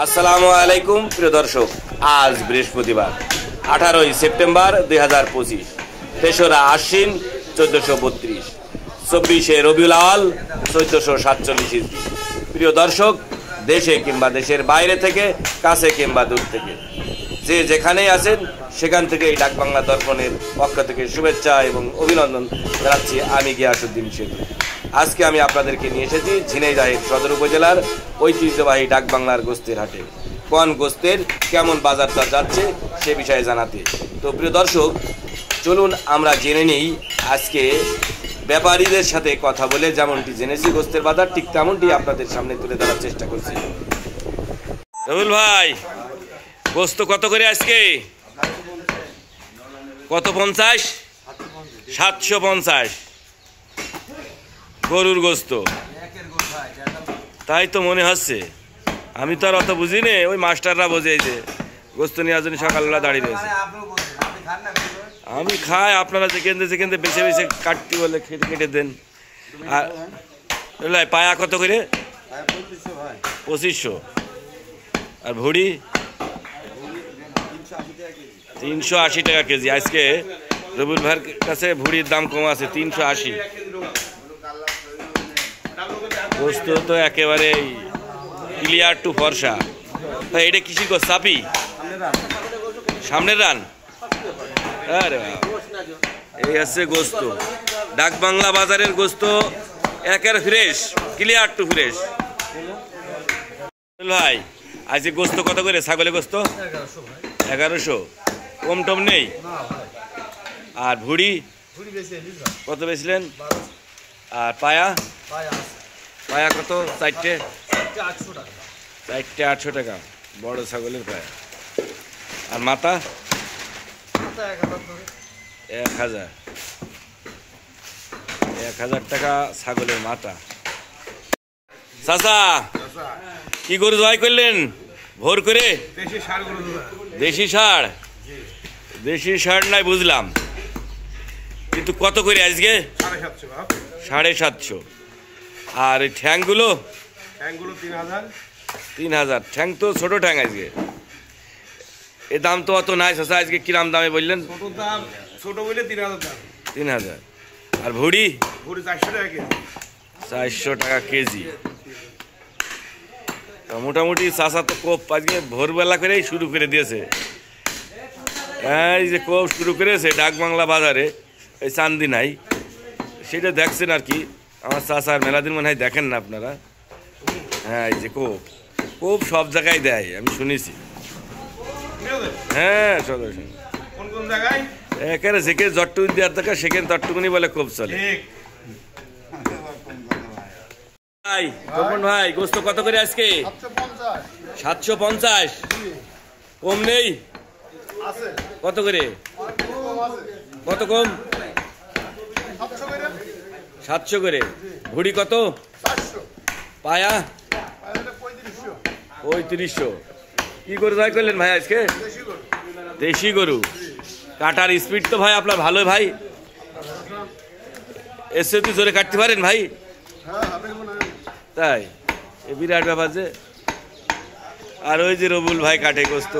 আসসালামু আলাইকুম প্রিয় দর্শক, আজ বৃহস্পতিবার 18 সেপ্টেম্বর 2025, 3রা আশ্বিন 1432, 24শে রবিউল আওয়াল 1447 ইসবি। প্রিয় দর্শক, দেশে কিংবা দেশের বাইরে থেকে, কাছে কিংবা দূর থেকে, যে যেখানেই আছেন সেখান থেকে এই ডাক বাংলা দর্পণের পক্ষ থেকে শুভেচ্ছা এবং অভিনন্দন জানাচ্ছি আমি গিয়াসউদ্দিন শেখ। আজকে আমি আপনাদেরকে নিয়ে এসেছি ঝিনাইদহের সদর উপজেলার ঐতিহ্যবাহী ডাক বাংলার গোস্তের হাটে। কোন গোস্তের কেমন বাজার দর যাচ্ছে সে বিষয়ে জানাতে। তো প্রিয় দর্শক, চলুন আমরা জেনে নিই আজকে ব্যাপারীদের সাথে কথা বলে। যেমনটি জেনেছি গোস্তের বাজার, ঠিক তেমনটি আপনাদের সামনে তুলে ধরার চেষ্টা করছি। রবিউল ভাই, গোস্ত কত করে আজকে? কত? 50? 750 গরুর গোস্ত? তাই তো মনে হচ্ছে, আমি তো আর অত বুঝি নে, ওই মাস্টাররা বোঝে যে গোস্ত নেওয়ার জন্য সকালবেলা দাঁড়িয়ে রয়েছে। আমি খাই, আপনারা যেখানে যেখানে বেছে বেছে কাটতে বলে কেটে দেন। আর পায়া কত করে? 2500। আর ভুড়ি 380 টাকা কেজি। আজকে রবিউল ভাইয়ের কাছে ভুড়ির দাম কম আছে, 380। গোস্ত তো একেবারে ক্লিয়ার টু ফর্সা। ভাই এটা কিসি গোস্ত? চাপি? সামনের রান? আরে এই আছে গোস্ত, ডাক বাংলা বাজারের গোস্ত একের ফ্রেশ, ক্লিয়ার টু ফ্রেশ। ভাই আজকে গোস্ত কত করে? ছাগলের গোস্ত 1100। কম টম নেই? আর ভুড়ি কত বেচলেন? আর পায়া? পায়া কত? 4টে 800 টাকা বড় ছাগলের পায়া। আর মাথা 1000 টাকা ছাগলের মাথা। চাচা, কি গরু জবাই করলেন ভোর করে? দেশি ষাঁড়? দেশি ষাঁড় নাই বুঝলাম, কিন্তু কত করে আজকে? 750। আর এই ঠ্যাংগুলো? 3000। ঠ্যাং তো ছোট ঠ্যাং আজকে, এ দাম তো অত নাই চাচা। আজকে কিরাম দামে বললেন? ছোট বলে 3000। আর ভুড়ি? 400 টাকা কেজি। মোটামুটি চাচা তো কোপ আজকে ভোরবেলা করেই শুরু করে দিয়েছে। এই যে কোপ শুরু করেছে ডাক বাংলা বাজারে, এই চান্দি নাই সেটা দেখছেন আর কি। আমার চাচার মেলাদিন মনে হয় দেখেন না আপনারা। হ্যাঁ, এই যে কোপ কোপ সব জায়গায় দেয়, আমি শুনেছি। হ্যাঁ, এখানে যেখানে জট্টু দেওয়ার দরকার সেখানে তট্টুকুনি বলে কোপ চলে। ভাই তপন ভাই, গোস্ত কত করে আজকে? 750। কম নেই? কত করে? কত কম? 700 করে। ভুড়ি কত? পায়া 3500। কি গরু জবাই করলেন ভাই আজকে? দেশি গরু। কাটার স্পিড তো ভাই আপনার ভালো ভাই, এসে তুই জোরে কাটতে পারেন ভাই? তাই এ বিরাট ব্যাপার যে। আর ওই যে রবিউল ভাই কাটে গোস্ত।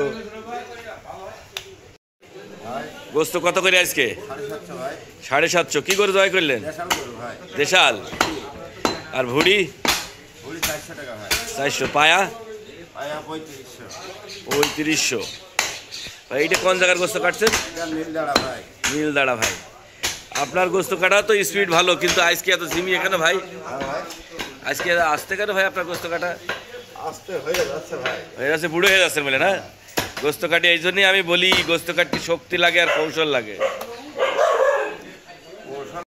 গোস্ত কত করে আজকে? 750। কি করে জবাই করলেন? দেশাল। আর ভুড়ি? 400। পায়া? 3500। ভাই এইটা কোন জায়গার গোস্ত কাটছেন? নীলদাড়া। ভাই আপনার গোস্ত কাটা তো স্পিড ভালো, কিন্তু আজকে এত ঝিমিয়ে কেন ভাই? আজকে আসতে কেন ভাই আপনার গোস্ত কাটা? হয়ে যাচ্ছে, বুড়ো হয়ে যাচ্ছে বলে না গোস্ত কাটি। এই জন্যই আমি বলি গোস্ত কাটতে শক্তি লাগে আর কৌশল লাগে।